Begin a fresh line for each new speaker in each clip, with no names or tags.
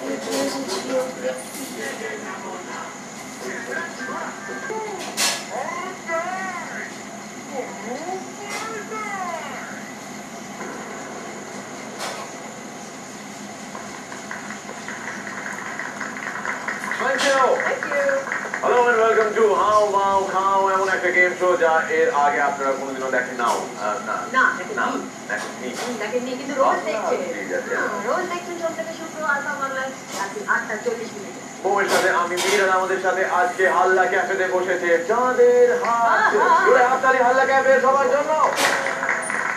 Thank you. Hello and welcome to How Wow How এমন একটা game show যা এর আগে আপনারা কোনোদিনও দেখেন নাও
দেখেননি কিন্তু রোজ দেখছেন সোম থেকে শুক্র আলফা বাংলায় রাত্রি 8:40 মিনিটে।
বউয়ের সাথে আমি মীর আর আমাদের সাথে আজকে হাল্লা ক্যাফেতে বসেছে চাঁদের হাত জোরে হাততালি হাল্লা ক্যাফে সবার জন্য।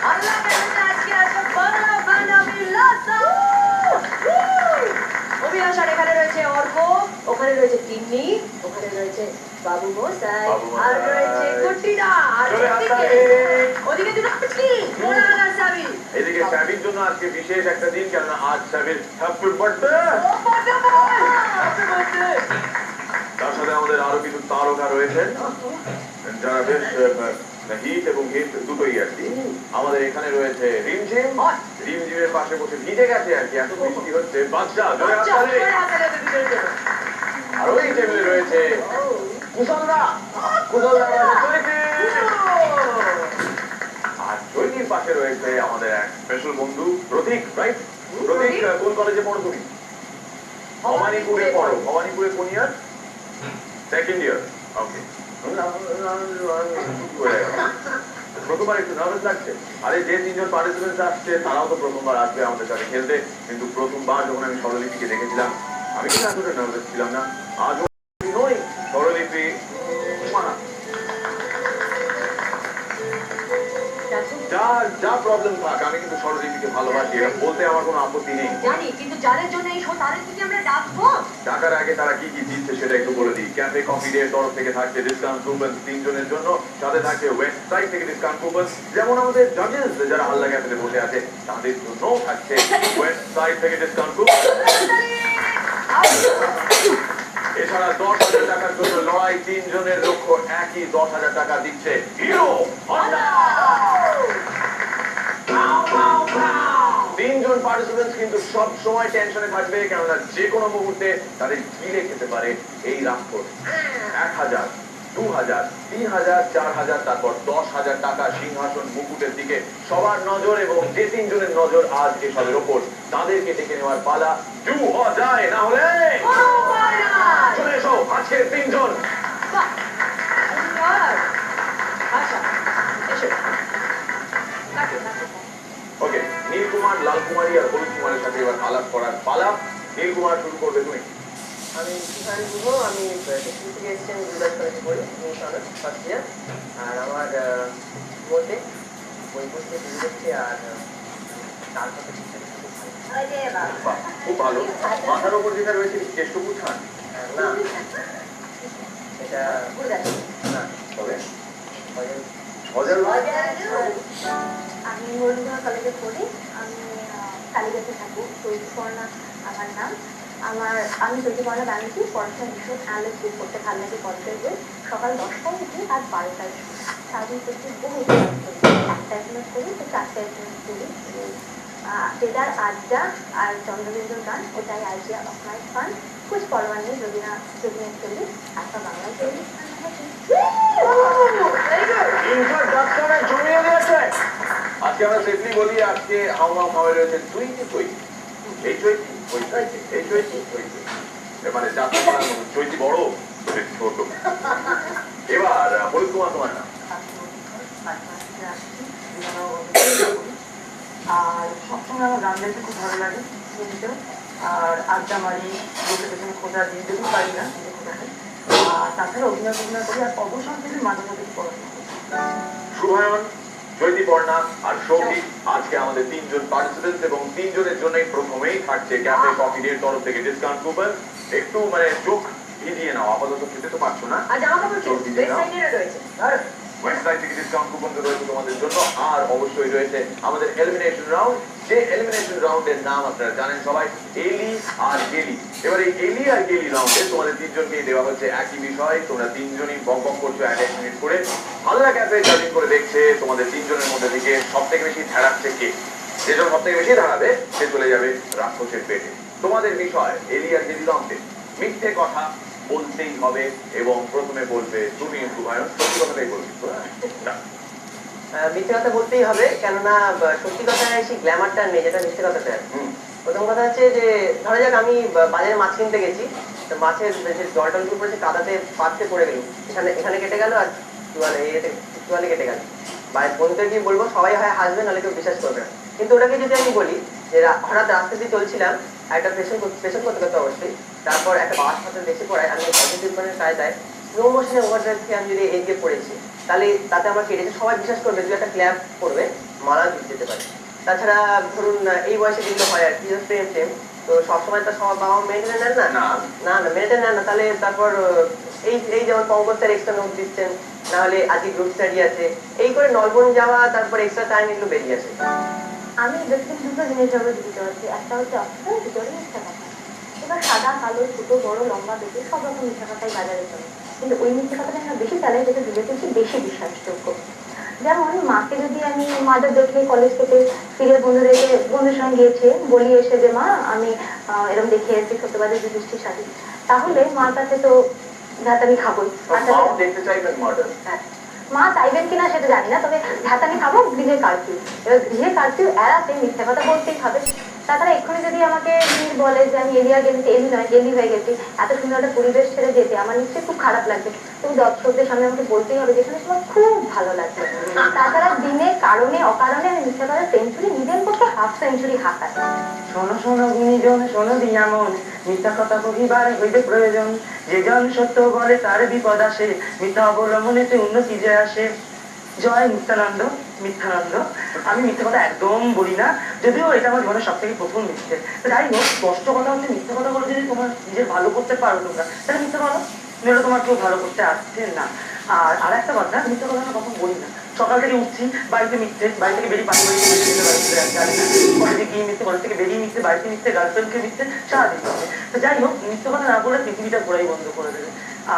হাল্লা ক্যাফেতে আজকে আছে বাংলা বানাবি লাসা অভিলাষার, এখানে রয়েছে অর্ক, ওখানে রয়েছে তিন্নি, ওখানে রয়েছে বাবু মশাই, আর রয়েছে কুটিরা, আর ওদিকে দুটো পুচকি মোনা আর সাবি।
এদিকে সাবির জন্য আজকে বিশেষ একটা দিন, কেননা আজ সাবির হ্যাপি বার্থডে। তার সাথে আমাদের আরো কিছু তারকা রয়েছেন যারা বেশ হিট এবং হিট দুটোই আর কি। আমাদের এখানে রয়েছে রিমঝিম, রিমঝিমের পাশে বসে ভিজে গেছে আর কি, এত বৃষ্টি হচ্ছে বাদশা জোরে হাততালি। আর ওই টেবিলে রয়েছে কুশলদা, কুশলদা আর চৈতির পাশে রয়েছে আমাদের এক স্পেশাল বন্ধু প্রতীক, রাইট? প্রতীক কোন কলেজে পড়ো তুমি? ভবানীপুরে পড়ো। ভবানীপুরে কোন ইয়ার? Second year. ওকে, প্রথমবার একটু নার্ভাস লাগছে। আরে যে তিনজন পার্টিসিপেন্ট আসছে তারাও তো প্রথমবার আসবে আমাদের সাথে খেলতে, কিন্তু প্রথমবার যখন আমি স্বরলিপিকে দেখেছিলাম আমি কিন্তু এতটা নার্ভাস ছিলাম না। আজ নই স্বরলিপি যা প্রবলেম থাক আমি কিন্তু স্বরলিপিকে ভালোবাসি, এটা বলতে আমার কোনো আপত্তি নেই।
জানি, কিন্তু যাদের জন্য এই শো তাদের থেকে আমরা ডাকবো।
টাকার আগে তারা কি কি দিচ্ছে সেটা একটু বলে দিই। ক্যাফে কফি ডে তরফ থেকে থাকছে ডিসকাউন্ট কুপন তিনজনের জন্য, সাথে থাকছে ওয়েবসাইট থেকে ডিসকাউন্ট কুপন, যেমন আমাদের জাজেস যারা হাল্লা ক্যাফেতে বসে আছে তাদের জন্য থাকছে ওয়েবসাইট থেকে ডিসকাউন্ট কুপন। এছাড়া 10,000 টাকার জন্য লড়াই, তিনজনের লক্ষ্য একই, 10,000 টাকা দিচ্ছে হিরো হন্ডা। তিনজন পার্টিসিপেন্ট কিন্তু সব সময় টেনশনে থাকবে, কেননা যে কোনো মুহূর্তে তাদের গিলে খেতে পারে এই রাক্ষস। 1,000, 2,000, 3,000, 4,000, তারপর 10,000 টাকা সিংহাসন মুকুটের দিকে সবার নজর, এবং যে তিনজনের নজর আজ এসবের ওপর তাদেরকে ডেকে নেওয়ার পালা। ডু অর ডাই, না হলে চলে এসো আজকের তিনজন। ওকে, নীলকুমার, লালকুমারী আর হলুদ কুমারের সাথে এবার আলাপ করার পালা। নীলকুমার শুরু করবে তুমি।
আমি কিষান গুহ, আমি থেকে এসেছি, আমি গুজরাট কলেজে পড়ি, ফার্স্ট ইয়ার। আর আমার মধ্যে বই পড়তে শুরু করছি, আর তারপর
খুব ভালো। মাথার ওপর যেটা রয়েছে কেষ্টপুচ্ছান
না, এটা না,
তবে
আমি হরিণা কলেজে পড়ি, আমি কালীঘাটে থাকি। চৈতিপর্ণা আমার নাম। আমি চৈতিপর্ণা ব্যানার্জি, পড়াশোনা ভীষণ অ্যানালিসিস করতে ভালো লাগে। কলেজের বই সকাল 10টায় উঠি আর 12টায় শুনি। সারাদিন করছি বহু একটা এসএমএস করি, তো 4টে এসএমএস করি। কেদার আড্ডা আর চন্দ্রবিন্দুর গান, ওটাই আইডিয়া অফ মাই ফান। কুছ পরোয়া নেই যদি না জমিয়ে চলি, আজকা বাংলায় চলি।
আজকে আমরা সেফলি বলি, আজকে হাওয়া হাওয়া রয়েছে চৈতি চৈতি, এই চৈতি ওই চৈতি, এই চৈতি ওই চৈতি, মানে যাত্রা করার মতো চৈতি বড় ছোট। এবার হলুদ কুমার, তোমার নাম?
আর সবসময় আমার গান গাইতে খুব ভালো লাগে, আর আড্ডা মারি, লোকের পেছনে খোঁজা দিই, যদি পারি না আর তাছাড়া অভিনয় করি, আর অবসর থেকে মাঝে মাঝে পড়াশোনা করি।
শুভায়ন, চৈতিপর্ণা আর সৌভিক আজকে আমাদের তিনজন পার্টিসিপেন্ট, এবং তিনজনের জন্যই প্রথমেই থাকছে ক্যাফে কফি ডের তরফ থেকে ডিসকাউন্ট কুপন। একটু মানে চোখ ভিজিয়ে নাও, আপাতত খেতে তো পারছো না, চোখ ভিজিয়ে নাও। ওয়েবসাইট থেকে ডিসকাউন্ট কুপন রয়েছে তোমাদের জন্য। আর অবশ্যই রয়েছে আমাদের এলিমিনেশন রাউন্ড, যে এলিমিনেশন রাউন্ডের নাম আপনারা জানেন সবাই, এলি আর গেলি। এবার এই এলি আর গেলি রাউন্ডে তোমাদের তিনজনকেই দেওয়া হচ্ছে একই বিষয়। তোমরা তিনজনই বক বক করছো 1 মিনিট করে। হাল্লা ক্যাফে জাজিং করে দেখছে তোমাদের তিনজনের মধ্যে থেকে সব থেকে বেশি ধারাচ্ছে কে। যেজন সব থেকে বেশি ধারাবে সে চলে যাবে রাক্ষসের পেটে। তোমাদের বিষয় এলিয়ার যে দিগন্তে মিথ্যে কথা বলতেই হবে এবং প্রথমে বলবে তুমি সুভায়ন, সত্যি কথাটাই বলবে।
মিথ্যে কথা বলতেই হবে, কেননা সত্যি কথা সেই গ্ল্যামারটা নেই যেটা মিথ্যে কথাতে আছে। প্রথম কথা হচ্ছে যে ধরা যাক আমি বাজারে মাছ কিনতে গেছি, তো মাছের যে জল টলগুলো পড়েছে কাদাতে পাততে পড়ে গেল, এখানে কেটে গেল আর চুয়ালে কেটে গেল। বন্ধুকে কি বলবো, সবাই হয় হাসবে নাহলে কেউ বিশ্বাস করবে না। কিন্তু ওটাকে যদি আমি বলি যে হঠাৎ রাস্তা দিয়ে চলছিলাম, একটা পেছন করতে করতে অবশ্যই, তারপর একটা বাস হাতে বেশি পড়ায়, আমি পজিটিভ কায়দায় স্লো মোশনে ওভারড্রাইভ থেকে আমি যদি এগিয়ে পড়েছি, তাহলে তাতে আমার কেটেছে, সবাই বিশ্বাস করবে, দু একটা ক্ল্যাপ করবে, মারা যেতে পারে। তাছাড়া ধরুন এই বয়সে যেগুলো হয় আর কি, প্রেম, তো সবসময় তো সব বাবা মেনে নেন না, না মেনে নেন না, তাহলে তারপর এই যেমন পঙ্কজ স্যার এক্সট্রা নোট দিচ্ছেন, না হলে আজকে গ্রুপ স্টাডি আছে, এই করে নলবন যাওয়া, তারপর এক্সট্রা টাইম এগুলো বেরিয়ে আসে।
আমি বেসিক দুটো জিনিস জন্য দিতে পারছি, একটা হচ্ছে অপশন, দুটোরই মিথ্যা কথা। এবার সাদা কালো ছোট বড় লম্বা বেশি সব রকম মিথ্যা কথাই বাজারে চলে, কিন্তু ওই মিথ্যা কথাটা আমরা বেশি চালাই যেটা দিলে কিন্তু বেশি বিশ্বাসযোগ্য। যেমন মাকে যদি আমি মাদের দেখে কলেজ থেকে ফিরে বন্ধুর সঙ্গে গিয়েছে বলি এসে যে মা আমি এরকম দেখে এসেছি সত্যবাদী যুধিষ্ঠির সাথে, তাহলে মার কাছে তো ধাতানি খাবোই।
দেখতে চাইবেন মডেল,
মা চাইবেন কিনা সেটা জানি না, তবে ধাতানি খাবো গৃহে কারফিউ। এবার গৃহে কারফিউ এড়াতে মিথ্যা কথা বলতেই হবে। তাছাড়া এক্ষুনি যদি আমাকে বলে যে আমি এলিয়া গেছি, এলি নয় গেলি হয়ে গেছি, এত সুন্দর একটা পরিবেশ ছেড়ে যেতে আমার নিশ্চয়ই খুব খারাপ লাগবে, তুমি দর্শকদের সামনে আমাকে বলতেই হবে যেখানে তোমার খুব ভালো লাগবে। তাছাড়া দিনে কারণে অকারণে আমি মিথ্যা কথা সেঞ্চুরি নিজের পক্ষে হাফ সেঞ্চুরি হাঁকাই।
শোনো শোনো গুণীজন শোনো দিয়া মন, মিথ্যা কথা কহিবার হইবে প্রয়োজন, যে জন সত্য বলে তার বিপদ আসে, মিথ্যা অবলম্বনেতে উন্নতি যে আসে। জয় মিথ্যানন্দ। আমি মিথ্যা কথা একদম বলি না, যদিও এটা আমার জীবনের সব থেকে প্রথম মিথ্যে। যাই হোক, স্পষ্ট কথা হচ্ছে মিথ্যা কথা বলে যদি তোমার নিজের ভালো করতে পারো তোমরা, তাহলে মিথ্যা বলো, নইলে তোমার কেউ ভালো করতে আসছে না। আর একটা কথা, মিথ্যা কথা আমরা কখন বলি না, সকাল থেকে উঠছি বাড়িতে মিথ্যে, বাড়ি থেকে বেরিয়ে পাশে কলেজে গিয়ে মিথ্যে, কলেজ থেকে বেরিয়ে মিথ্যে, বাড়িতে মিথ্যে, গার্লফ্রেন্ডকে মিথ্যে, সারাদিন মিথ্যে। তো যাই হোক, মিথ্যে কথা না বলে পৃথিবীটা ঘোরাই বন্ধ করে দেবে।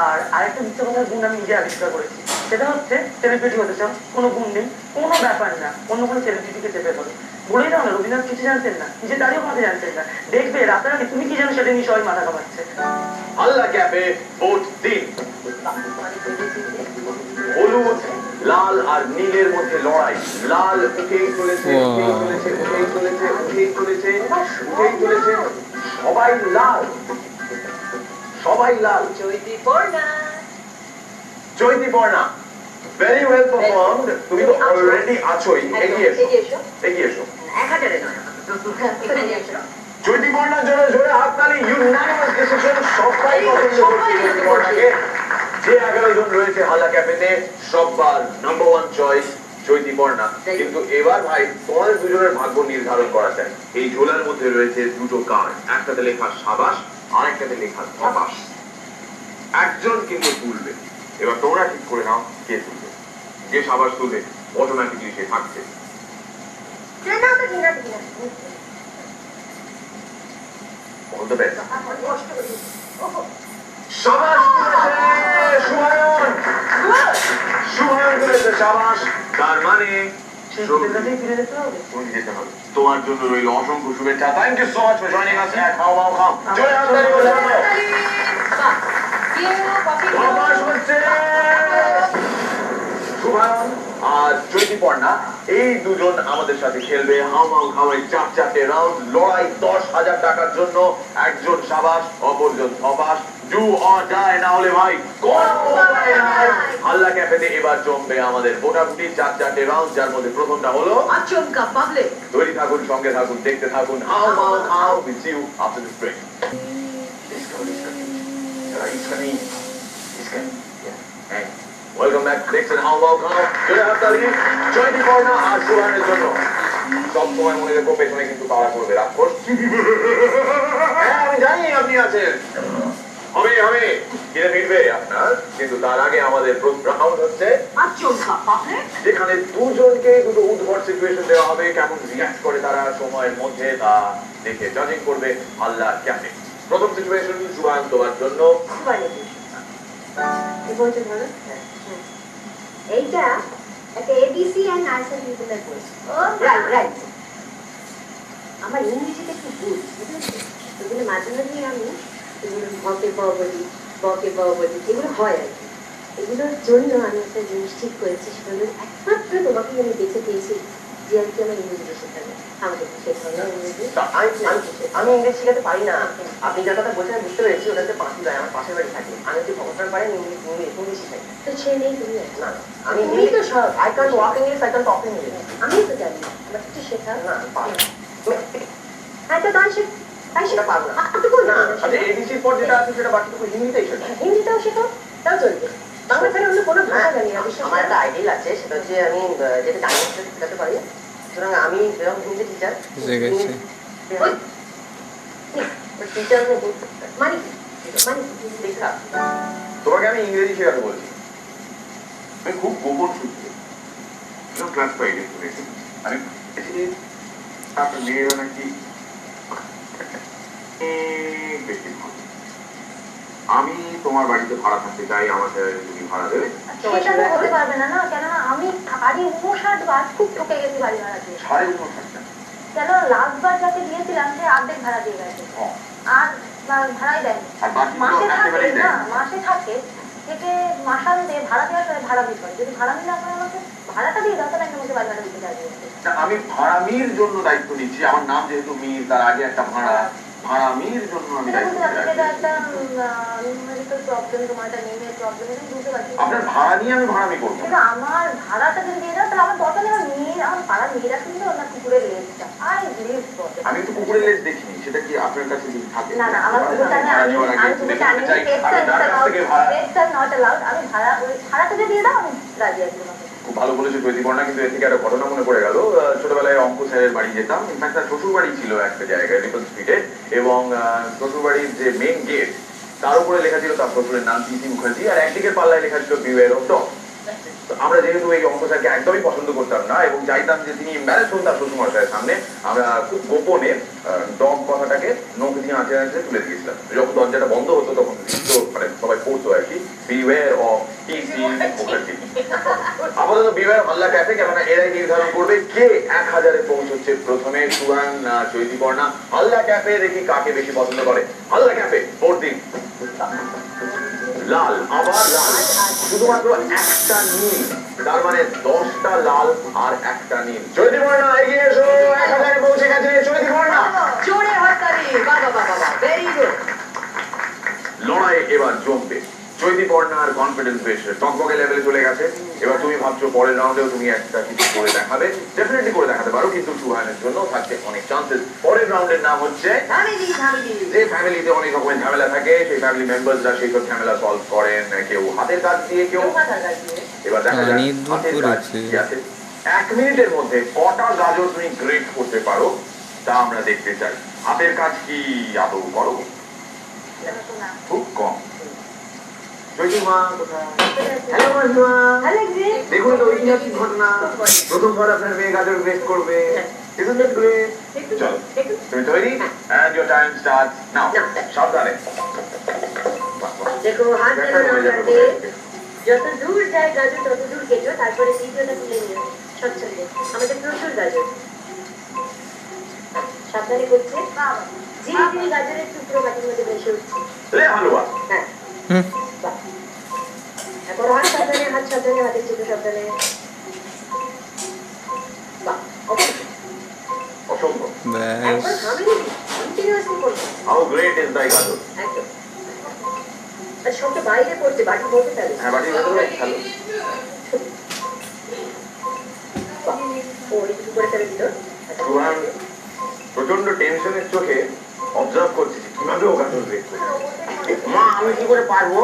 আর আরেকটা মিথ্যে কথার গুণ আমি নিজে আবিষ্কার করেছি, সেটা হচ্ছে সেলিব্রিটি হতে চাও, কোনো গুণ নেই, কোনো ব্যাপার না, অন্য কোনো সেলিব্রিটিকে চেপে ধরো। বলেই দাও না রবীন্দ্রনাথ কিছু জানতেন না, নিজের দাঁড়িয়েও কথা জানতেন না, দেখবে রাতারাতি তুমি কি জানো সেটা নিয়ে সবাই মাথা কামাচ্ছে।
আল্লাহ ক্যাফে ভোট দিন। হলুদ লাল আর নীলের মধ্যে লড়াই, লাল উঠেই চলেছে, সবাই লাল। চৈতি বর্ণা ভেরি ওয়েল পারফর্মড, তুমি তো অলরেডি আছোই, এগিয়ে এসো।
1000-এ নয়,
চৈতি বর্ণার জন্য জোরে হাততালি, ইউনানিমাস ডিসিশন, সবাই পছন্দ করছে চৈতি বর্ণাকে। যে 11 জন রয়েছে হাল্লা ক্যাফেতে, সবার নাম্বার 1 চয়েস চৈতি বর্ণা। কিন্তু এবার ভাই তোমাদের দুজনের ভাগ্য নির্ধারণ করা চাই। এই ঝোলার মধ্যে রয়েছে দুটো কার্ড, একটাতে লেখা সাবাস, আরেকটাতে লেখা ধপাস। একজন কিন্তু তুলবে, এবার তোমরা ঠিক করে নাও কে তুলবে। যে সাবাস তুলবে অটোমেটিকলি সে থাকছে। All the best. সাবাস তুলেছে সুহায়ন তুলেছে সাবাস, তার মানে
ফিরে যেতে হবে।
যেতে হবে। তোমার জন্য রইল অসংখ্য শুভেচ্ছা। Thank you so much for joining us at হাউ হাউ হাউ। জয় হাততালি বলে দাও। সাবাস হচ্ছে সুহায়ন আর চৈতি বর্ণা, এই দুজন আমাদের সাথে খেলবে হাউ হাউ হাউ এর 4 রাউন্ড লড়াই 10,000 টাকার জন্য। একজন সাবাস, অপরজন ধপাস। ডু অর ডাই, না হলে ভাই কোন উপায় নাই। হাল্লা ক্যাফেতে এবার জমবে আমাদের ভোটাভুটি 4 রাউন্ড, যার মধ্যে প্রথমটা হলো
আচমকা পাবলিক।
তৈরি থাকুন, সঙ্গে থাকুন, দেখতে থাকুন হাউ হাউ হাউ। Will see you after this break. Welcome back, দেখছেন হাউ হাউ হাউ। জয় হাততালি চৈতি বর্ণা আর সুহানের জন্য। সব সময় মনে রেখো পেছনে কিন্তু তাড়া করবে রাক্ষস। হ্যাঁ আমি জানি আপনি আছেন, হবে কিনে ফিরবে আপনার। কিন্তু তার আগে আমাদের প্রথম রাউন্ড হচ্ছে
আচমকা পাবলিক,
যেখানে দুজনকে দুটো উদ্ভট সিচুয়েশন দেওয়া হবে, কেমন রিঅ্যাক্ট করে তারা সময়ের মধ্যে তা দেখে জাজিং করবে হাল্লা ক্যাফে। প্রথম সিচুয়েশন সুহান তোমার জন্য।
এইটা একটা এবিসি এন্ড আনসার বিবলের বই।
রাইট আমার ইংরেজিতে একটু ভুল বুঝেছি, ওগুলো মাঝে মাঝে আমি এগুলো বকে ব বলি, বকে ব বলি, এগুলো হয় আর কি। এগুলোর জন্য আমি একটা জিনিস ঠিক করেছি, সেটা হলো একমাত্র তোমাকে আমি বেছে পেয়েছি যে আর কি আমার ইংরেজি শেখাবে, আমাকে একটু শেখাবে না ইংরেজি।
আমি ইংরেজি শেখাতে পারি না। আপনি যার কথা বলছেন বুঝতে পেরেছি, ওটা হচ্ছে পাঁচুদায় আমার পাশের বাড়ি থাকে। আমি যদি ভগবান পারেন ইংলিশ শেখাই
তো সে নেই তুমি আছো।
না। আমি
তুমি তো সব।
I can't walk English, I can't talk English.
আমি তো জানি, আমার একটু শেখা
না পারি না।
হ্যাঁ তো গান শেখ, তাই
সেটা পারবো না।
আটটুকু
না,
না
আচ্ছা এবিসির পর যেটা আছে সেটা বাকিটুকু হিন্দিতেই শেখায়।
হিন্দিটাও শেখো, তাও চলবে। বাংলা ছাড়া অন্য কোনো ভাষা জানি না, বিশ্বাস
আমার
করো।
একটা আইডিয়াল আছে, সেটা হচ্ছে আমি যেটা জানি না সেটা শেখাতে পারি। সুতরাং আমি যেরকম হিন্দি টিচার,
জেগেছে।
ওই,
টিচার আমি বলতে
মানে কি? মানে কি?
শেখা।
তোমাকে আমি ইংরেজি শেখাতে বলছি। আমি খুব গোপন সূত্রে ক্লাস 5 শুনেছি, আমি আপনার মেয়েরা নাকি অনেক বেশি ভালো। আমি তোমার বাড়িতে ভাড়া থাকতে চাই, আমাকে তুমি ভাড়া দেবে?
সেটা তো হতে পারবে না না, কেননা আমি বাড়ি 59 বার খুব ঠকে গেছি বাড়ি ভাড়া দিয়ে।
59.5
কেন লাস্ট বার যাকে দিয়েছিলাম সে অর্ধেক ভাড়া দিয়ে গেছে, আর ভাড়াই দেয়নি।
আর বাকি
মাসে থাকে
একেবারেই
না,
দেয়।
মাসে থাকে থেকে মাসান দিয়ে ভাড়া দেওয়ার সময় ভাড়া দিতে পারে। যদি ভাড়া দিলে আপনার আমাকে ভাড়াটা দিয়ে দাও, তাহলে আমি তোমাকে বাড়ি ভাড়া দিতে চাইবো।
না, আমি ভাড়ামির জন্য দায়িত্ব নিচ্ছি। আমার নাম যেহেতু মীর, তার আগে একটা ভাড়ামির জন্য আমি
সেটা
দায়িত্ব
বুঝতে পারছি, সেটা
নিচ্ছি।
একটা নিউমেরিক্যাল প্রবলেম, তোমার একটা নেমের প্রবলেম, এটা বুঝতে পারছি।
আপনার ভাড়া নিয়ে আমি ভাড়ামি করবো
কিন্তু আমার ভাড়াটা যদি দিয়ে দাও, তাহলে আমার দরকার নেই। আমার মেয়ে, আমার পাড়ার মেয়েরা কিন্তু না কুকুরের লেজটা আই লিভ বটে।
আমি তো কুকুরের লেজ দেখিনি, সেটা কি আপনার কাছে যদি থাকে?
না না, আমার কুকুরটা আমি কুকুরটা আমি পেটস আর নট অ্যালাউড। আমি ভাড়া ওই ভাড়াটা যদি দিয়ে দাও আমি রাজি আছি তোমাকে।
খুব ভালো বলেছে চৈতিবর্ণা, কিন্তু এর থেকে একটা ঘটনা মনে পড়ে গেল। ছোটবেলায় অঙ্ক স্যারের বাড়ি যেতাম। ইনফ্যাক্ট তার শ্বশুর বাড়ি ছিল একটা জায়গায় রিপন স্ট্রিটে, এবং শ্বশুর বাড়ির যে মেন গেট তার উপরে লেখা ছিল তার শ্বশুরের নাম পিসি মুখার্জি, আর একদিকের পাল্লায় লেখা ছিল বিওয়ার অফ ডগ। আমরা যেহেতু এই অঙ্ক স্যারকে একদমই পছন্দ করতাম না এবং চাইতাম যে তিনি এম্বারেস হন তার শ্বশুর মশাইয়ের সামনে, আমরা খুব গোপনে ডগ কথাটাকে নখ দিয়ে আঁচে আঁচে তুলে দিয়েছিলাম। যখন দরজাটা বন্ধ হতো তখন লিখতো, মানে সবাই পড়তো আর কি, বিওয়ার অফ পিসি মুখার্জি। আপাতত বিওয়ার হাল্লা ক্যাফে, কেননা এরাই নির্ধারণ করবে কে 1000-এ পৌঁছচ্ছে প্রথমে, সুহান না চৈতিবর্ণা। হাল্লা ক্যাফে দেখি কাকে বেশি পছন্দ করে। হাল্লা ক্যাফে পরদিন লাল, আবার লাল, শুধুমাত্র একটা নীল, তার মানে 10টা লাল আর একটা নীল। চৈতিবর্ণা এগিয়ে এসো, 1000-এ পৌঁছে গেছে চৈতিবর্ণা।
জোরে হাততালি, বাবা বাবা বাবা, ভেরি গুড।
লড়াই এবার জমবে। চৈতিবর্ণার কনফিডেন্স বেশ টকবকে লেভেলে চলে গেছে। এবার তুমি ভাবছো পরের রাউন্ডেও তুমি একটা কিছু করে দেখাবে, ডেফিনেটলি করে দেখাতে পারো, কিন্তু সুহানের জন্য থাকছে অনেক চান্সেস। পরের রাউন্ডের নাম হচ্ছে
ফ্যামিলি, ফ্যামিলি।
যে ফ্যামিলিতে অনেক রকমের ঝামেলা থাকে, সেই ফ্যামিলি মেম্বারসরা সেই সব ঝামেলা সলভ করেন, কেউ হাতের কাজ দিয়ে, কেউ
মাথার কাজ দিয়ে।
এবার দেখা যাক
অনেক দূর
হাতের কাজ
করেছে।
কি আছে। 1 মিনিটের মধ্যে কটা গাজর তুমি গ্রেট করতে পারো তা আমরা দেখতে চাই। হাতের কাজ কি আদৌ করো? খুব কম। চৈতিমা কোথায়? হ্যালো মহিমা।
হ্যালো জি।
দেখুন তো ঐতিহাসিক ঘটনা, প্রথমবার আপনার মেয়ে গাজর গ্রেট করবে। Isn't it great? চলো, তুমি তৈরি? And your time starts now. সাবধানে।
দেখো হাত যেন না কাটে, যত দূর যায় গাজর তত দূর কেটো, তারপরে দ্বিতীয়টা তুলে নিও স্বচ্ছন্দে। আমাদের প্রচুর গাজর। সাবধানে করছে, ধীরে ধীরে গাজরের টুকরো বাটির মধ্যে ভেসে উঠছে।
লে হালুয়া।
হ্যাঁ,
হুম।
বাহ। এখন হাত সাবধানে, হাত সাবধানে, হাতের চিত্র সাবধানে। বাহ,
অসম্ভব।
ব্যাস।
একবার থামেনি, কন্টিনিউয়াসলি করছে।
How great is thy গাজর?
একদম। আর সবটা বাইরে পড়ছে, বাটি বলতে পারে।
হ্যাঁ, বাটির ভেতরে ভালো।
বাহ, ও একটু করে ফেলে দিল।
সুহান প্রচন্ড টেনশনের চোখে অবজার্ভ করছি যে কিভাবে ও গাজর গ্রেট করছে। মা, আমি কি করে পারবো?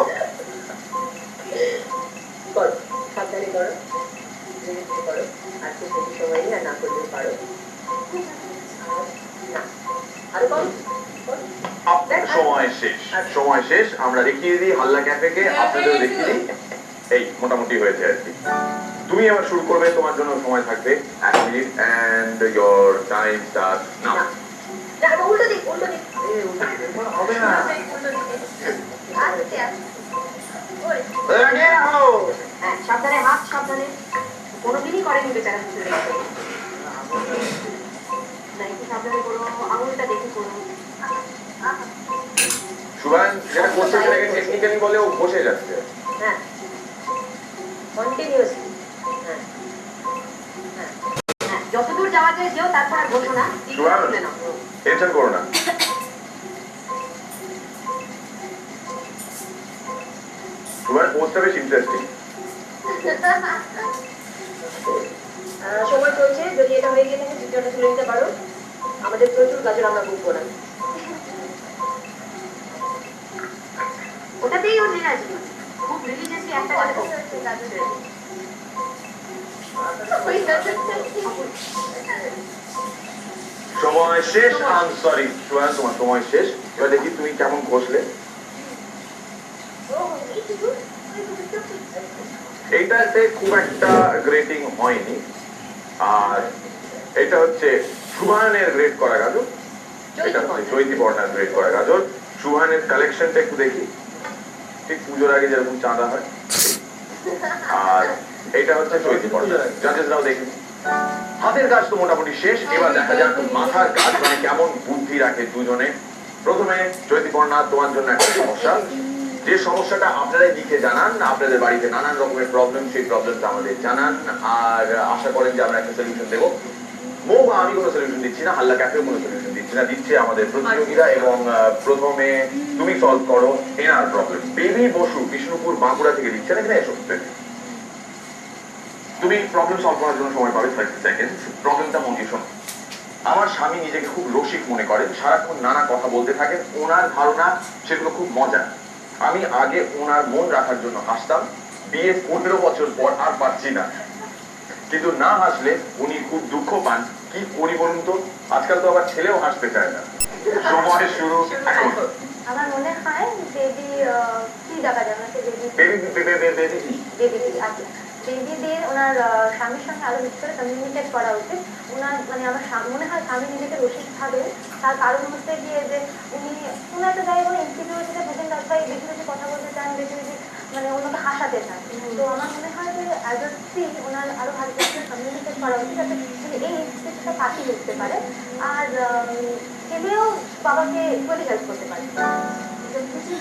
করো, সাবধানে করো, ধীরে ধীরে করো, আর খুব বেশি সময় নিয়ে আর না করলেও পারো। না, আরো করো, করো।
সময় শেষ, সময় শেষ। আমরা দেখিয়ে দিই হাল্লা ক্যাফেকে, আপনাদেরও দেখিয়ে দিই। এই মোটামুটি হয়েছে আর কি। তুমি আবার শুরু করবে, তোমার জন্য সময় থাকবে 1 minute, and your time starts now.
না, উল্টো দিক, উল্টো দিক।
হবে না।
আস্তে আস্তে ওই
Again, hello.
হ্যাঁ, সাবধানে হাত, সাবধানে। কোনোদিনই করেনি বেচারা কিছু দেখতে। না, একটু সাবধানে করো।
সুহান যেটা করছে সেটাকে টেকনিক্যালি বলে ও বসে যাচ্ছে।
হ্যাঁ কন্টিনিউয়াসলি। হ্যাঁ হ্যাঁ হ্যাঁ যতদূর যাওয়া যায় যেও, তারপর আর বসো না,
সুহান
তুলে নাও।
টেনশন করো না। সুহান পোস্টটা বেশ ইন্টারেস্টিং।
সময় চলছে, যদি এটা হয়ে গিয়ে থাকে দ্বিতীয়টা তুলে নিতে পারো। আমাদের প্রচুর গাজর আমরা বুক করাই, ওটাতেই ও জেনে আছে খুব রিলিজিয়াসলি একটা গাজর
সময় শেষ। আই সরি সুহান, তোমার সময় শেষ। এবার দেখি তুমি কেমন ঘষলে। এইটাতে খুব একটা গ্রেটিং হয়নি। আর এটা হচ্ছে সুহানের গ্রেড করা গাজর, এটা হচ্ছে চৈতি বর্ণার গ্রেড করা গাজর। সুহানের কালেকশনটা একটু দেখি, ঠিক পুজোর আগে যেরকম চাঁদা হয়। আর এটা হচ্ছে চৈতি বর্ণা, জাজেসরাও দেখি। হাতের কাজ তো মোটামুটি শেষ। এবার দেখা যাক মাথার কাজ মানে কেমন বুদ্ধি রাখে দুজনে। প্রথমে চৈতি বর্ণা, তোমার জন্য একটা সমস্যা, যে সমস্যাটা আপনারাই লিখে জানান। আপনাদের বাড়িতে নানান রকমের প্রবলেম, সেই প্রবলেমটা আমাদের জানান আর আশা করেন যে আমরা একটা সলিউশন দেবো। মৌ বা আমি কোনো সলিউশন দিচ্ছি না, হাল্লা ক্যাফেও কোনো সলিউশন দিচ্ছি না, দিচ্ছে আমাদের প্রতিযোগীরা। এবং প্রথমে তুমি সলভ করো এনার প্রবলেম। বেবি বসু বিষ্ণুপুর বাঁকুড়া থেকে দিচ্ছে না, কিনা এসব তুমি প্রবলেম সলভ করার জন্য সময় পাবে 30 সেকেন্ড। প্রবলেমটা মনে শোনো। আমার স্বামী নিজেকে খুব রসিক মনে করেন, সারাক্ষণ নানা কথা বলতে থাকেন। ওনার ধারণা সেগুলো খুব মজা। আমি আগে ওনার মন রাখার জন্য হাসতাম, বিয়ে 15 বছর পর আর পারছি না। কিন্তু না হাসলে উনি খুব দুঃখ পান। কি করি বলুন তো? আজকাল তো আবার ছেলেও হাসতে চায় না। সময় শুরু এখন।
আমার মনে হয় বেবি কি ডাকা যায় ওনাকে, বেবি আচ্ছা বেবি দিয়ে ওনার স্বামীর সঙ্গে আরো বেশি করে কমিউনিকেট করা উচিত। ওনার মানে আমার মনে হয় স্বামী নিজেকে রসিক ভাবে, তার কারণ হচ্ছে গিয়ে যে উনি কোনো একটা জায়গায় কোনো ইনসিকিউরিটিতে ভোগেন, তাই বেশি বেশি কথা বলতে চান, বেশি বেশি মানে অন্যকে হাসাতে চান। তো আমার মনে হয় যে অ্যাজ আ স্ত্রী ওনার আরো ভালো করে কমিউনিকেট করা উচিত, যাতে এই ইনসিকিউরিটিটা কাটিয়ে উঠতে পারে আর ছেলেও বাবাকে একটু হেল্প করতে পারে।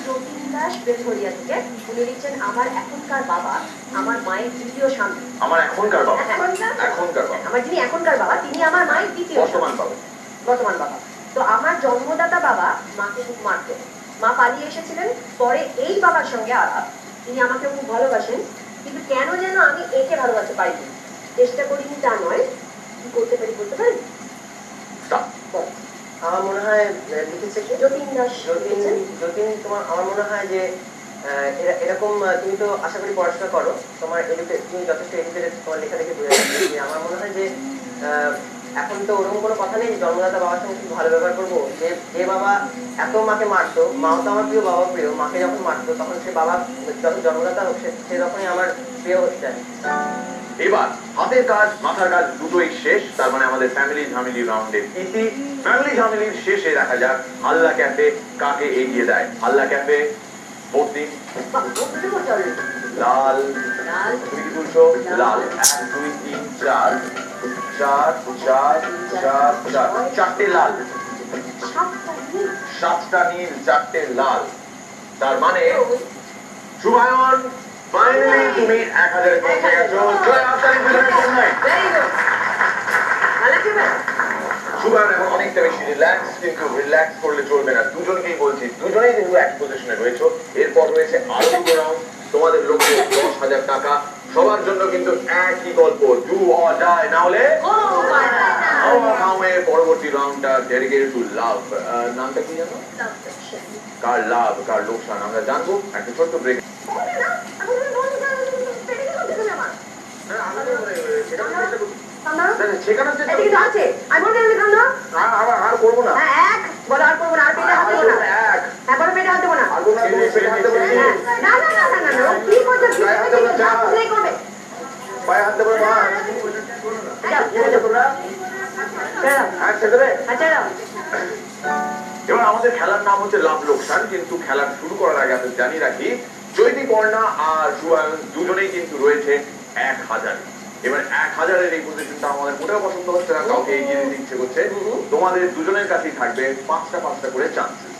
যতীন দাস বেলঘরিয়া থেকে উনি লিখছেন, আমার এখনকার বাবা আমার মায়ের দ্বিতীয় স্বামী।
আমার এখনকার বাবা,
এখনকার
এখনকার বাবা,
আমার যিনি এখনকার বাবা তিনি আমার মায়ের দ্বিতীয়
বর্তমান বাবা।
বর্তমান বাবা। তো আমার জন্মদাতা বাবা মাকে খুব মারতেন, মা পালিয়ে এসেছিলেন, পরে এই বাবার সঙ্গে আলাপ, তিনি আমাকে খুব ভালোবাসেন, কিন্তু কেন যেন আমি একে ভালোবাসতে পারিনি। চেষ্টা করিনি তা নয়, কি করতে পারি বলতে পারি?
আমার মনে হয় লিখেছে কি
যতীন দাস।
যতীন তোমার, আমার মনে হয় যে এরকম তুমি তো আশা করি পড়াশোনা করো, তোমার তুমি যথেষ্ট এডুকেটেড, তোমার লেখা দেখে বোঝা যাচ্ছে যে আমার মনে হয় যে এখন তো ওরকম কোনো কথা নেই জন্মদাতা বাবার সঙ্গে খুব ভালো ব্যবহার করবো। যে বাবা এত মাকে মারতো, মাও তো আমার প্রিয়, বাবা প্রিয়, মাকে যখন মারতো তখন সে বাবা যখন জন্মদাতা হোক সে তখনই আমার প্রিয় হচ্ছে।
এবার হাতের কাজ মাথার কাজ দুটোই শেষ, তার মানে আমাদের ফ্যামিলি ঝামেলি রাউন্ডের ইতি। ফ্যামিলি ঝামেলির শেষে দেখা যাক হাল্লা ক্যাফে কাকে এগিয়ে দেয়। হাল্লা ক্যাফে ভোট দিন। লাল, তুমি কি তুলছো? লাল। 1 2 3 4 4 4 4 4 চারটে লাল, 7টা নীল, 4টে লাল। তার মানে শুভায়ন ফাইনালি তুমি 1000 পৌঁছে গেছো। জয় আপনার বিজয়ের জন্য। শুভায়ন এখন অনেকটা বেশি রিল্যাক্স, কিন্তু রিল্যাক্স করলে চলবে না। দুজনকেই বলছি, দুজনেই কিন্তু এক পজিশনে রয়েছে। এরপর রয়েছে আরো দুটো রাউন্ড, তোমাদের লক্ষ্য 10,000 টাকা। সবার জন্য কিন্তু একই গল্প, ডু অর ডাই, না হলে পরবর্তী রাউন্ডটা ডেডিকেটেড টু লাভ। নামটা কি জানো? কার লাভ কার লোকসান আমরা জানবো একটা ছোট্ট ব্রেক। শেখানোর চেষ্টা
আছে আমি বলতে
আর করবো না।
এক বলো, আর করবো না, আর পেটে হাত দেবো না, এখনো পেটে হাত দেবো না। না না না না না না, কি করছো? কি করবে?
পায়ে হাত দেবো না।
আচ্ছা
এবার আমাদের খেলার নাম হচ্ছে লাভ লোকসান, কিন্তু খেলা শুরু করার আগে আমি জানিয়ে রাখি চৈতি বর্ণা আর সুহায়ন দুজনেই কিন্তু রয়েছে 1000। এবার 1000-এর এই পজিশনটা আমাদের মোটেও পছন্দ হচ্ছে না, কাউকে এগিয়ে দিতে ইচ্ছে করছে। তোমাদের দুজনের কাছেই থাকবে 5টা করে চান্সেস।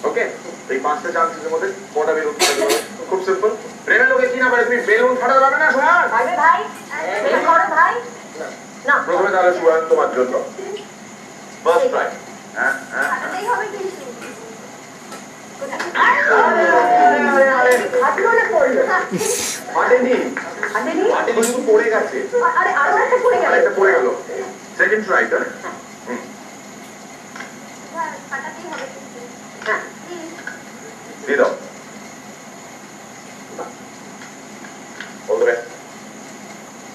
ওকে এই 5টা চান্সেসের মধ্যে কোনটা বের করতে হবে খুব সিম্পল প্রেমের লোকে কি না পারে তুমি বেলুন ফাটাতে পারবে না সোহান
পারবে ভাই প্রেম করো ভাই না
প্রথমে তাহলে সোহান তোমার জন্য ফার্স্ট ট্রাই হ্যাঁ হ্যাঁ
ফাটাতেই হবে কিন্তু
হাঁটলো না পড়লো
ফাটেনি
হাঁটেনি
ফাটেনি শুধু পড়ে গেছে
আরে আরো একটা পড়ে গেল
আরেকটা পড়ে গেল সেকেন্ড ট্রাই তার
ফাটাতেই হবে কিন্তু
হ্যাঁ
দিয়ে দাও all the best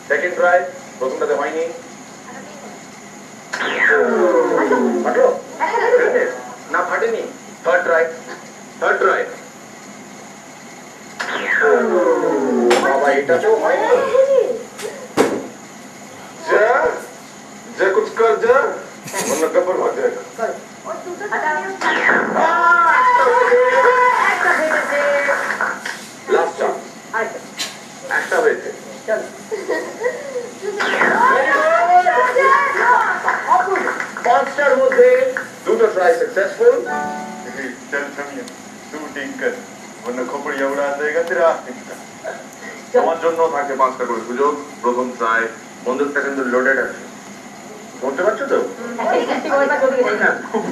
second try প্রথমটাতে হয়নি ফাটলো না ফাটেনি থার্ড ট্রাই বাবা এটা তো হয়নি যা যা कुछ कर जा वरना कबर भाग जाएगा
করো
ও দুটো
একটা ভেবেছে
লাস্ট চান্স
আরেকটা
একটা হয়েছে
চলো
পাঁচটার মধ্যে দুটো ট্রাই সাকসেসফুল चल समिया शूटिंग कर वरना खोपड़िया उड़ा देगा तेरा তোমার জন্য থাকে 5টা করে সুযোগ প্রথম ট্রাই বন্দুকটা কিন্তু লোডেড আছে বলতে পারছো তো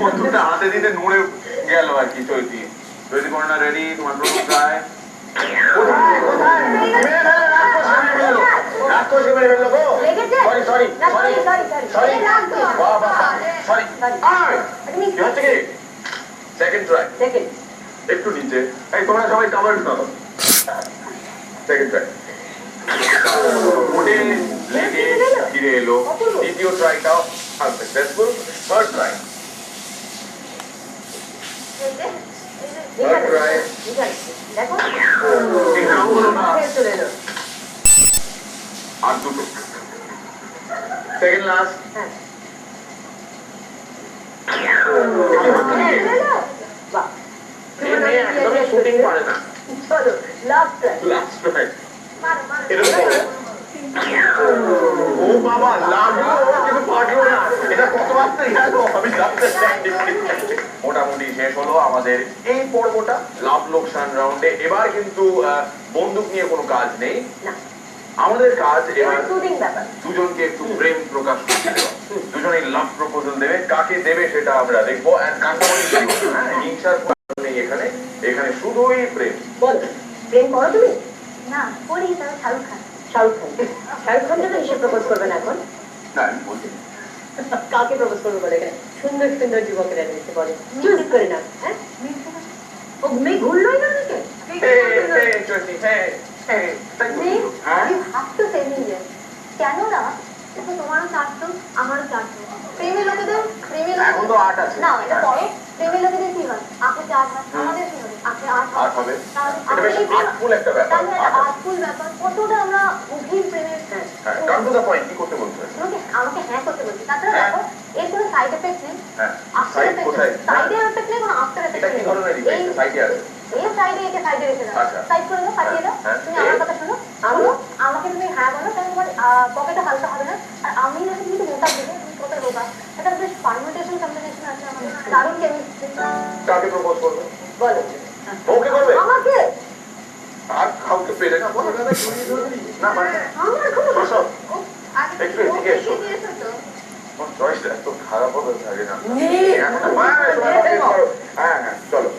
বন্দুকটা হাতে দিতে নড়ে গেল আর কি চৈতি চৈতি করোনা রেডি তোমার প্রথম ট্রাই
লেগেছে
সরি
না সরি সরি সরি
সরি কি হচ্ছে কি সেকেন্ড ট্রাই
সেকেন্ড
একটু নিচে এই তোমরা সবাই কাভার নাও সেকেন্ড ট্রাই উঠে লেগে ফিরে এলো দ্বিতীয় ট্রাইটাও unsuccessful third try third try
দেখো চলে এলো
আর দুটো সেকেন্ড লাস্ট
হ্যাঁ বাহ
একদমই শুটিং পারে না
চলো লাস্ট
লাস্ট ট্রাই
মারো মারো
ও বাবা লাগলো কিন্তু পারলো না এটা কত আসতে গেল আমি জানতে চাই মোটামুটি শেষ হলো আমাদের এই পর্বটা লাভ লোকসান রাউন্ডে এবার কিন্তু বন্দুক নিয়ে কোনো কাজ নেই
না
আমাদের কাজ এবার
শুটিং ব্যাপার
দুজনকে একটু প্রেম প্রকাশ করতে দেওয়া দুজনেই লাভ প্রপোজাল দেবে কাকে দেবে সেটা আমরা দেখবো আর কান্নামণি হিংসার কোনো নেই এখানে এখানে শুধুই প্রেম
বল প্রেম করো তুমি
না করি তবে শাহরুখ খান
শাহরুখ খান তো হিসেবে প্রপোজ করবে না এখন
না আমি বলছি
কাকে প্রপোজ করবে বলে এখানে সুন্দর সুন্দর যুবকেরা রয়েছে বলে চুজ করে না হ্যাঁ ও মেয়ে ঘুরলোই না নাকি
You have to say me yes. কেন না দেখো তোমারও চারটো আমারও চারটো প্রেমী লোকেদের
এখন তো 8 আছে
না এটা পরে প্রেমী লোকেদের কি হয় আপনি 4 হয় আমাদের কি হবে আপনি 8
8 হবে এটা বেশ আর্টফুল একটা ব্যাপার
তাহলে আর্টফুল ব্যাপার কতটা আমরা গভীর প্রেমের
হ্যাঁ কাম টু দা পয়েন্ট কি করতে বলছো
আমাকে হ্যাঁ করতে বলছি তাছাড়া দেখো এর কোনো সাইড এফেক্ট নেই
হ্যাঁ
আফটার
সাইড
এফেক্ট
কোথায়
সাইডে এফেক্ট নেই কোনো আফটার এফেক্ট
এটা কি ধরনের ডিভাইস সাইডে আছে
এই সাইডে একে সাইডে রেখে দাও
আচ্ছা।
সাইড করে দাও পাঠিয়ে দাও
হ্যাঁ।
তুমি আমার কথা শোনো আমাকে তুমি হ্যাঁ বলো তাহলে তোমার পকেটে হালকা হবে না আর আমি যখন কিন্তু মোটা দিলে তুমি কত রোগা এটা বেশ পারমিটেশন কম্বিনেশন আছে আমাদের দারুণ কেমিস্ট্রি
কাকে প্রপোজ করবে
বলো
ওকে করবে
আমাকে
আর কাউকে পেলে না বলো না মানে
আমার কোনো
বসো
ও, আগে
একটু
তুমি
এদিকে এসো।
ওকে দিয়েছো তো
তোমার চয়েসটা এত খারাপ হবে থাকে না
নেই।
হ্যাঁ হ্যাঁ চলো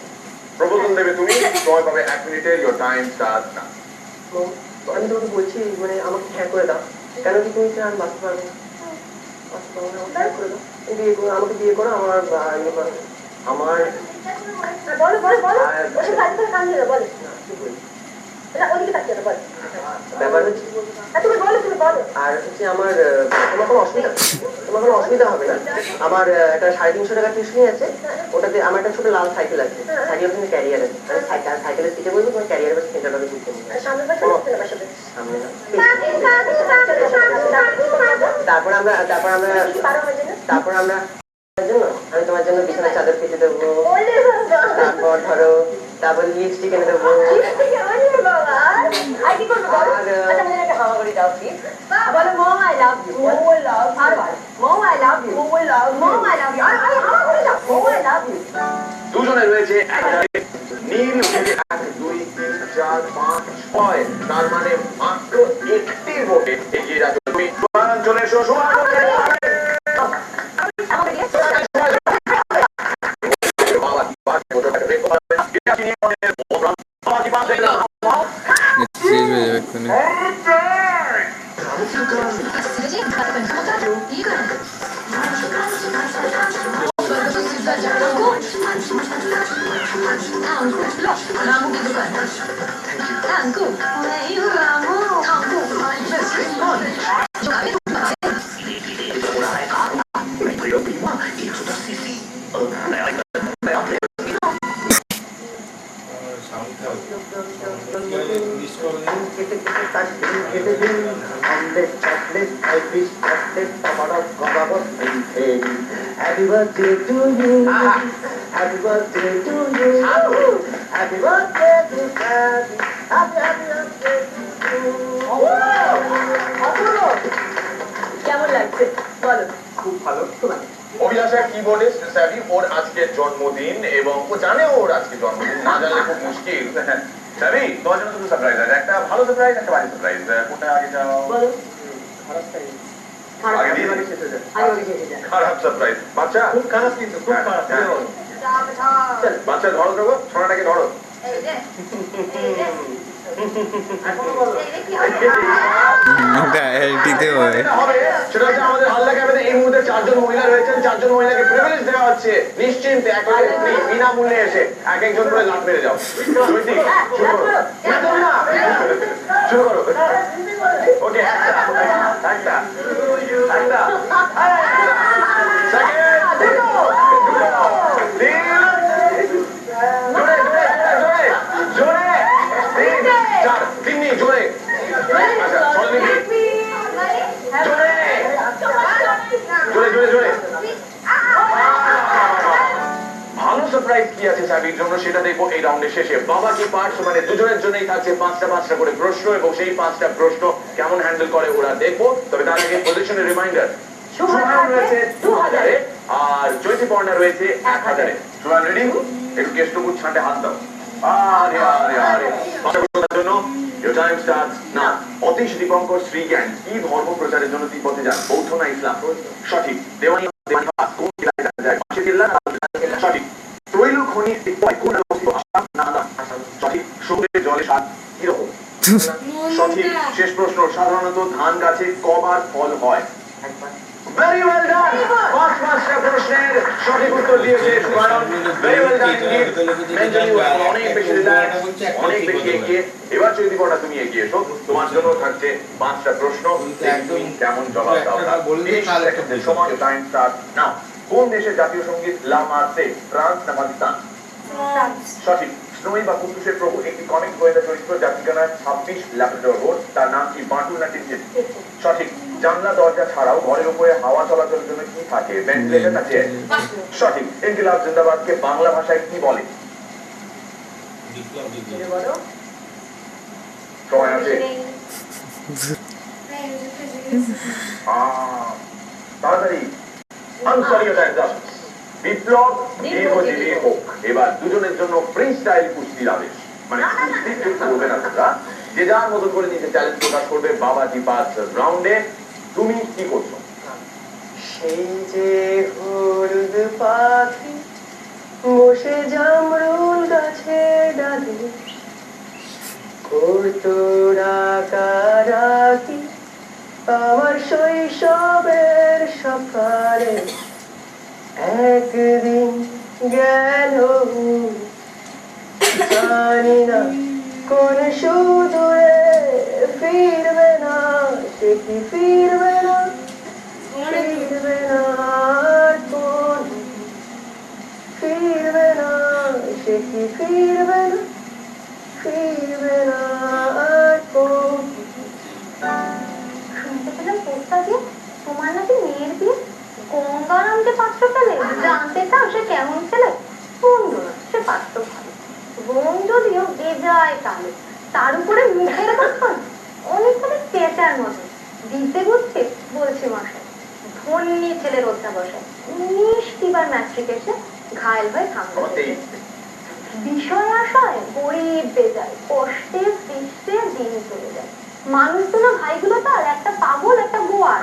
প্রপোজাল দেবে তুমি সময় পাবে 1 মিনিটে ইওর টাইম স্টার্ট না
আমি তোমাকে বলছি মানে আমাকে হ্যাঁ করে দাও কেন কি তুমি আমি বাঁচতে পারবো না বাঁচতে পারবো না, আমাকে হ্যাঁ করে দাও বিয়ে করো আমাকে বিয়ে করো আমার ইয়ে করো আমার
বলো বলো বলো
আর-
ওকে কাজ করে কান দিও বলো
না, কি বলি?
এটা ওদিকে তাকিয়ে দাও বলো
ব্যাপার হচ্ছে
তুমি বলো
আর হচ্ছে আমার তোমার কোনো অসুবিধা হবে না আমার একটা 350 টাকা টিউশনি আছে ওটাতে আমার একটা ছোট লাল সাইকেল আছে সাইকেল ওখানে ক্যারিয়ার আছে মানে সাইকেলের সিটে বলবো তোমার ক্যারিয়ার বাস সেন্টারটাতে ঘুরতে হবে
সামনে পাশে পিছনে পাশে
সামনে না
তারপর
তারপর আমরা
পারো আমার জন্য
তারপর আমরা জন্য আমি তোমার জন্য বিছানা চাদর পেতে দেবো
ওলে বাবা
তারপর ধরো তারপর লিপস্টিক এনে দেবো
ওলে বাবা আর কি করবে বলো
আর,
আচ্ছা আমাদের একটা হাওয়া দাও প্লিজ বলো mom I love you mom I love আর mom I love you mom I love mom I love you আর হাওয়া দাও মম আই লাভ ইউ
দুজন দুজনে রয়েছে 1000 নীল থেকে 1 2 3 4 5 6 তার মানে মাত্র একটি ভোটে এগিয়ে যাচ্ছে তুমি সুমান চলে এসো সুমান
Happy birthday to you. Happy birthday to you. Happy birthday to Happy. Happy birthday to you. কেমন লাগছে বলো?
খুব ভালো অভিলাষা কিবোর্ডিস্ট স্যাভি ওর আজকে জন্মদিন এবং ও জানে ওর আজকে জন্মদিন না জানলে খুব মুশকিল স্যাভি তোমার জন্য দুটো সারপ্রাইজ আছে একটা ভালো সারপ্রাইজ একটা বাজে সারপ্রাইজ কোনটা আগে যাও
বলো
আগে দিয়ে খারাপ সারপ্রাইজ বাচ্চা
খুব খারাপ কিন্তু খুব খারাপ
বাচ্চা ধরো দেবো সোনাটাকে ধরো
ওটা এলটিতে হবে
সেটা হচ্ছে আমাদের হালদা ক্যাফেতে এই মুহূর্তে 4 জন মহিলা রয়েছেন 4 জন মহিলাকে প্রিভিলেজ দেওয়া হচ্ছে নিশ্চিন্তে একেবারে ফ্রি বিনামূল্যে এসে এক একজন করে লাট মেরে যাও জয়তি শুরু করো না শুরু করো ওকে একটা সেকেন্ড জোরে চার তিন্নি জোরে আচ্ছা সলনি জোরে ভালো সারপ্রাইজ কি আছে সাবির জন্য সেটা দেখবো এই রাউন্ডের শেষে বাবা কি পার্টস মানে দুজনের জন্যই থাকছে পাঁচটা করে প্রশ্ন এবং সেই 5টা প্রশ্ন কেমন হ্যান্ডেল করে ওরা দেখবো তবে তার আগে পজিশনের রিমাইন্ডার সুহান রয়েছে 2000-এ আর জ্যোতিপর্ণা রয়েছে 1000-এ সুহান রেডি একটু কেষ্টপুর ছাঁটে হাত দাও আরে জন্য Your time starts now. Atish Dipankar Srigyan কি ধর্ম প্রচারের জন্য তিব্বতে যান বৌদ্ধ না ইসলাম সঠিক দেওয়ানি কোন জেলায় দেখা যায় পাশের জেলা সঠিক তৈল খনি কোন অবস্থিত আসাম না আসাম সঠিক সমুদ্রের জলে স্বাদ কিরকম সঠিক শেষ প্রশ্ন সাধারণত ধান গাছে কবার ফল হয় Very well done. পাঁচটা প্রশ্নের সঠিক উত্তর দিয়েছে সুবর্ণ Very well done indeed. Mentally অনেক বেশি রিল্যাক্স অনেক বেশি এগিয়ে এবার যদি বড় তুমি এগিয়ে এসো তোমার জন্য থাকছে 5টা প্রশ্ন তুমি কেমন জবাব দাও সময় টাইম স্টার্ট নাও কোন দেশের জাতীয় সঙ্গীত লা মার্সে ফ্রান্স না পাকিস্তান সঠিক স্নোই বা কুদ্দুসের প্রভু একটি কমিক গোয়েন্দা চরিত্র যার ঠিকানা 26 ল্যাব্রাডর রোড তার নাম কি বাটুল না টিনটিন সঠিক জানলা দরজা ছাড়াও ঘরের উপরে হাওয়া চলাচলের জন্য কি থাকে ভেন্টিলেটর না চেয়ার সঠিক ইনকিলাব জিন্দাবাদকে বাংলা ভাষায় কি বলে সময় আছে তাড়াতাড়ি আনসারিও টাইম বিপ্লব দীর্ঘজীবী হোক এবার দুজনের জন্য ফ্রি স্টাইল কুস্তির আদেশ মানে কুস্তি যুদ্ধ করবে না তোমরা যে যার মতন করে নিজের চ্যালেঞ্জ প্রকাশ করবে বাবাজি পাস রাউন্ডে তুমি কি করছো
সেই যে হলুদ পাখি বসে জামরুল গাছে ডালে কত ডাকাডাকি আমার শৈশবের সকালে একদিন গেল জানি না কোন সুদূরে ফিরবে না সে কি ফিরবে না ফিরবে না কোন ফিরবে না সে কি ফিরবে না ফিরবে না কোন
শুনতে পেলাম পোস্তা দিয়ে তোমার নাকি মেয়ের বিয়ে গঙ্গারামকে পাত্র পেলে জানতে চাও সে কেমন ছেলে সুন্দর সে পাত্র ভালো রং যদিও বেজায় কালো তার উপরে মুখের গঠন অনেকখানি পেঁচার মতো দিতে বুঝছে বলছে মশাই ধন্যী ছেলের অধ্যাবসায় মিষ্টিবার ম্যাট্রিক এসে ঘায়ল হয়ে থামবে
আমার 23
বিষয় আশায় গরিব বেজায় কষ্টে সৃষ্টে দিন চলে যায় মানুষ তো না ভাইগুলো তার একটা পাগল একটা গোয়ার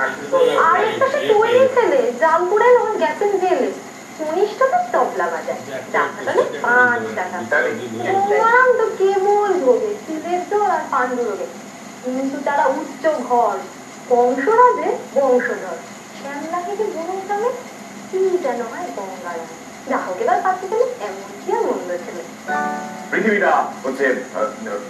আর একটা সে তৈরি ছেলে জাল করে গেছেন জেলে কনিষ্ঠতা তবলা বাজায় ডাক্তার 5 টাকা তোমার তো কেবল ভোগে সিলের জল আর পাণ্ডু রোগে কিন্তু তারা উচ্চ ঘর বংশরাজে বংশধর শ্যামলাকে যে বুড়ো গ্রামে কি যেন হয় গঙ্গারা যা হোক এবার পাচ্ছে ছেলে এমন কি আর মন্দ ছেলে
পৃথিবীটা হচ্ছে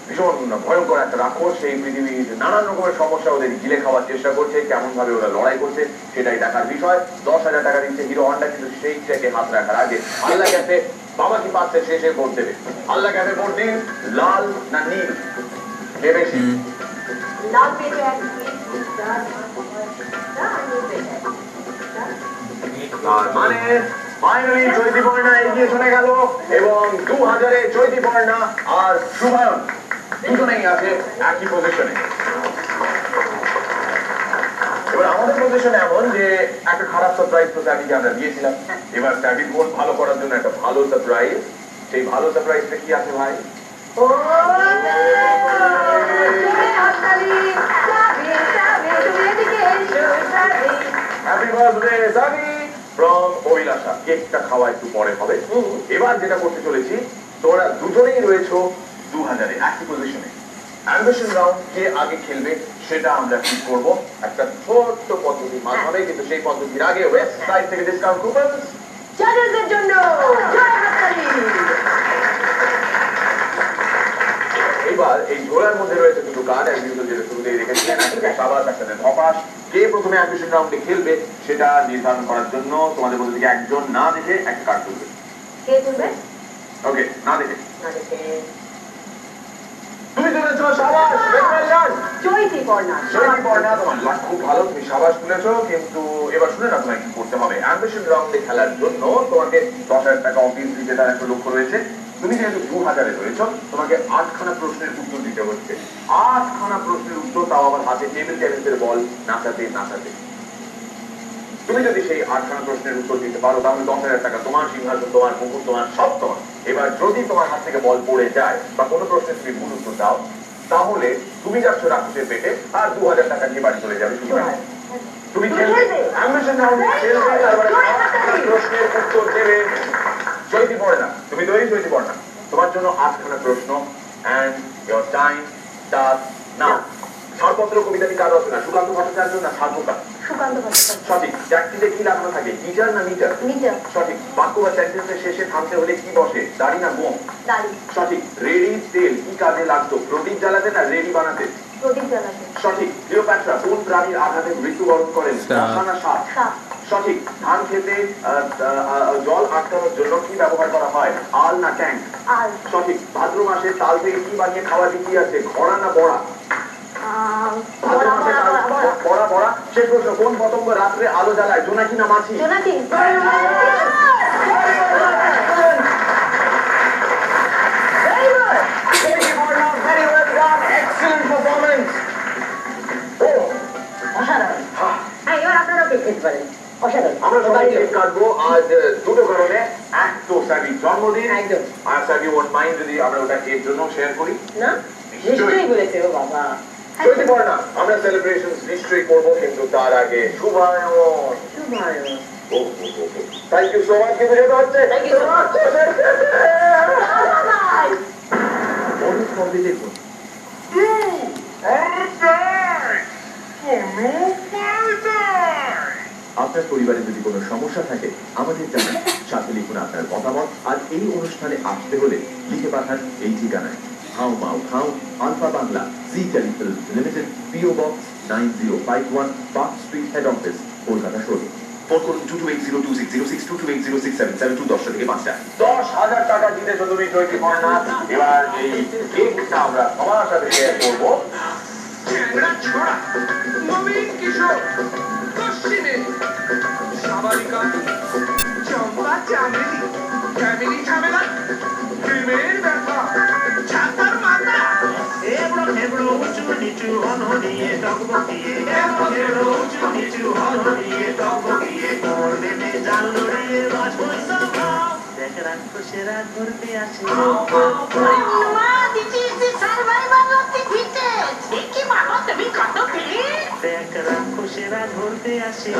ভীষণ ভয়ঙ্কর একটা রাক্ষস। সেই পৃথিবীর নানান রকমের সমস্যা ওদের গিলে খাওয়ার চেষ্টা করছে, কেমন ভাবে ওরা লড়াই করছে সেটাই দেখার বিষয়। 10,000 টাকা দিচ্ছে হিরো হন্ডা, কিন্তু সেই চেকে হাত রাখার আগে আল্লাহ কাছে বাবা কি পাচ্ছে শেষে ভোট দেবে। আল্লাহ কাছে ভোট দিন, লাল না নীল কে বেশি?
লাভ পেয়েছে এক
তার মানে ফাইনালি চৈতিপর্ণা এগিয়ে চলে গেল এবং 2000-এ চৈতিপর্ণা আর শুভায়ন দুজনেই আছে একই পজিশনে। এবার আমাদের পজিশন এমন যে একটা খারাপ সারপ্রাইজ তো স্যাবিকে আমরা দিয়েছিলাম, এবার স্যাবির ভোট ভালো করার জন্য একটা ভালো সারপ্রাইজ। সেই ভালো সারপ্রাইজটা কি আছে ভাই? হ্যাপি বার্থডে সাবি ফ্রম অভিলাষা। কেকটা খাওয়া একটু পরে হবে। এবার যেটা করতে চলেছি, তোমরা দুজনেই রয়েছো 2000-এ একই পজিশনে। অ্যাম্বিশন রাউন্ড কে আগে খেলবে সেটা আমরা ঠিক করব একটা ছোট্ট পদ্ধতির মাধ্যমে, কিন্তু সেই পদ্ধতির আগে ওয়েস্ট সাইড থেকে ডিসকাউন্ট কুপন
জাজেসদের জন্য জয় হাততালি।
এবার এই ঝোলার মধ্যে রয়েছে দুটো কার্ড, একদিন যেটা শুরুতেই রেখেছিলেন, একটা সাবাস একসাথে ধপাস। কে প্রথমে অ্যাম্বিশন রাউন্ডে খেলবে সেটা নির্ধারণ করার জন্য তোমাদের মধ্যে থেকে একজন না দেখে একটা কার্ড তুলবে।
কে তুলবে?
ওকে, না দেখে
না দেখে
তুমি তুলেছো সাবাস।
চৈতিপর্ণা।
চৈতিপর্ণা, তোমার লাক খুব ভালো, তুমি সাবাস তুলেছো। কিন্তু এবার শুনে না, তোমায় কি করতে হবে। অ্যাম্বিশন রাউন্ডে খেলার জন্য তোমাকে 10,000 টাকা অবভিয়াসলি জেতার একটা লক্ষ্য রয়েছে। তুমি যেহেতু 2000-এ রয়েছো, তোমাকে 8খানা প্রশ্নের উত্তর দিতে হচ্ছে। 8খানা প্রশ্নের উত্তর, তাও আবার হাতে টেবিল টেনিসের বল নাচাতে নাচাতে। তুমি যদি সেই 8খানা প্রশ্নের উত্তর দিতে পারো তাহলে 10,000 টাকা তোমার, সিংহাসন তোমার, মুকুট তোমার, সব তোমার। এবার যদি তোমার হাত থেকে বল পড়ে যায় বা কোনো প্রশ্নের তুমি ভুল উত্তর দাও, তাহলে তুমি যাচ্ছ রাক্ষসের পেটে আর 2000 টাকা নিয়ে বাড়ি চলে যাবে। তুমি খেলবে অ্যাম্বিশন রাউন্ড খেলবে, তারপরে 8খানা প্রশ্নের উত্তর দেবে। চৈতিপর্ণা, তুমি তৈরি? চৈতিপর্ণা, তোমার জন্য 8খানা প্রশ্ন and your time start now. ছাড়পত্র কবিতাটি কার রচনা? সুকান্ত ভট্টাচার্য না সার্থকা?
সুকান্ত ভট্টাচার্য।
সঠিক। ট্যাক্সিতে কি লাগানো থাকে? গিজার না মিটার?
মিটার।
সঠিক। বাক্য বা সেন্টেন্সের শেষে থামতে হলে কি বসে? দাড়ি না গোম?
দাড়ি।
সঠিক। রেডি তেল কি কাজে লাগতো? প্রদীপ জ্বালাতে না রেডি বানাতে?
প্রদীপ জ্বালাতে।
সঠিক। ক্লিওপ্যাট্রা কোন প্রাণীর আঘাতে মৃত্যুবরণ করেন? মশা না সাপ?
সাপ।
সঠিক। ধান খেতে জল আটকানোর জন্য কি ব্যবহার করা হয়? আল না ট্যাঙ্ক?
আল।
সঠিক। ভাদ্র মাসে তাল থেকে কি বানিয়ে খাওয়া কি আছে? খরা না বড়া? ভাদ্র মাসে বড়া বড়া। শেষ প্রশ্ন, কোন পতঙ্গ রাত্রে আলো জ্বালায়? জোনাকি না মাছি?
জোনাকি। অসাধারণ। হ্যাঁ, এবার আপনারাও কেক খেতে পারেন। অসাধারণ।
আমরা সবাই কেক কাটবো আজ দুটো কারণে। এক তো স্যাবির জন্মদিন,
একদম।
আর স্যাবি ওয়ান্ট মাইন্ড যদি আমরা ওটা কেক জন্য শেয়ার করি?
না, নিশ্চয়ই বলেছে। ও বাবা,
চৈতিপর্ণা, আমরা সেলিব্রেশন নিশ্চয়ই করবো, কিন্তু তার আগে Shubhayan.
Shubhayan.
Thank you so much. কি বুঝাতে হচ্ছে?
Thank you so much.
পরের পর্বে দেখুন আপনার পরিবারে যদি কোনো সমস্যা থাকে আমাদের জানান, সাথে লিখুন আপনার মতামত। আর এই অনুষ্ঠানে আসতে হলে লিখে পাঠান এই ঠিকানায়: Hau Mau Khao, Alpha Bangla, Zee telefilm limited, PO box 9051, Park Street, head office, Kolkata 16। Phone করুন 22802606, 22806772, 10টা থেকে 5টা। 10,000 টাকা জিতেছো তুমি চৈতিপর্ণা। এবার এই কেকটা আমরা সবার সাথে শেয়ার করবো।
নবীন কিশোর, পশ্চিমে সাবালিকা, চম্পা চামেলি, ফ্যামিলি ঝামেলা, প্রেমের ব্যথা, ছাতার মাথা, এবড়ো খেবড়ো উঁচু নিচু হনহনিয়ে টকবকিয়ে, এবড়ো খেবড়ো উঁচু নিচু হনহনিয়ে টকবকিয়ে, করবে জাল লড়িয়ে বাজ পয়সা ভাও।
রাক্ষসেরা ঘুরতে আসে দেখ রাক্ষসেরা ধরতে আসে